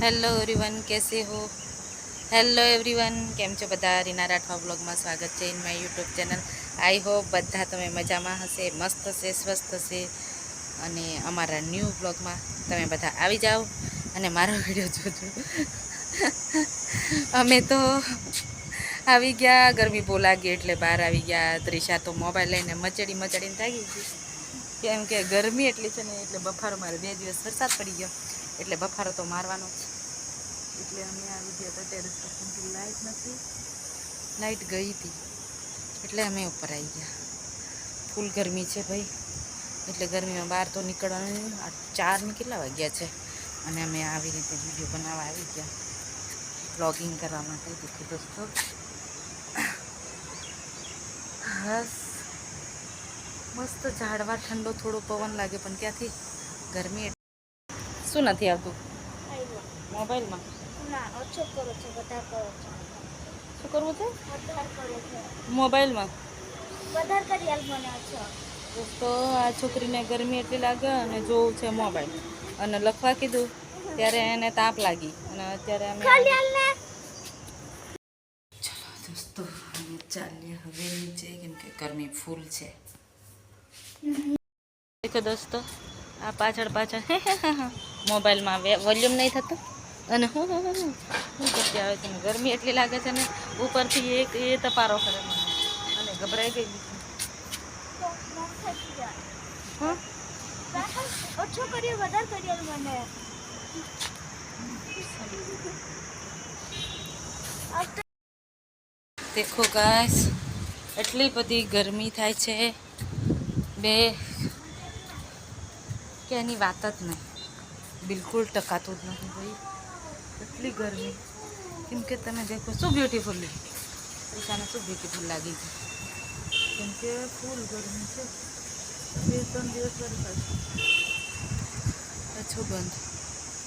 Hello everyone, कैसे हो? Hello everyone, केम छो बधा? રીના રાઠવા બ્લોગમાં સ્વાગત છે in my YouTube channel. I hope બધા તમે મજામાં હશે, મસ્ત હશે, સ્વસ્થ હશે અને અમારા ન્યૂ બ્લોગમાં તમે બધા આવી જાઓ અને મારો વિડીયો જોજો। અમે તો આવી ગયા, ગરમી બહુ લાગી એટલે બહાર આવી ગયા। ત્રિષા તો મોબાઈલ લઈને મચડીને થાકી ગઈ, કેમ કે ગરમી એટલી છે ને એટલે બફારો મારે 2 દિવસ વરસાદ પડી ગયો એટલે બફારો તો મારવાનો જ। એટલે અમે આવી ગયા હતા ટેરેસ પર, કેમ લાઇટ નથી, લાઇટ ગઈ હતી એટલે અમે ઉપર આવી ગયા। ફૂલ ગરમી છે ભાઈ, એટલે ગરમીમાં બહાર તો નીકળવાનું નહીં। 4 ને કેટલા વાગ્યા છે અને અમે આવી રીતે વિડીયો બનાવવા આવી ગયા, વ્લોગિંગ કરવા માટે। દેખો દોસ્તો, બસ મસ્ત ઝાડવા, ઠંડો થોડો પવન લાગે પણ ક્યાંથી, ગરમી શું નથી આવતું મોબાઈલમાં? ના, ઓછો કરો છો, વધારે કરો છો। શું કરવું છે વધારે કરો છો, મોબાઈલમાં? વધારે કરી હાલ મને ઓછો। દોસ્તો, આ છોકરીને ગરમી એટલી લાગે અને જોવું છે મોબાઈલ, અને લખવા કીધું ત્યારે એને તાપ લાગી અને અત્યારે અમે ખાલી હાલ ને। ચલો દોસ્તો, અમે ચાલીએ હવે નીચે, કેમ કે ગરમી ફૂલ છે। દેખો દોસ્તો, આ પાછળ મોબાઈલમાં વોલ્યુમ નહીં થતું અને શું કરતી આવે છે ને, ગરમી એટલી લાગે છે ને, ઉપરથી એક એ તપારો કરે મને અને ગભરાઈ ગઈ। હા, ઓછો કર્યો, વધારે કર્યો મને। દેખો ગાઈસ, એટલી બધી ગરમી થાય છે બે કે એની વાત જ નહીં, બિલકુલ ટકાતું જ નથી ભાઈ, એટલી ગરમી। કેમ કે તમે દેખો શું બ્યુટીફુલ, ત્રિષાને શું બ્યુટીફુલ લાગી છે, કેમ કે ફૂલ ગરમી છે। 2-3 દિવસ વરસાદ પાછું બંધ।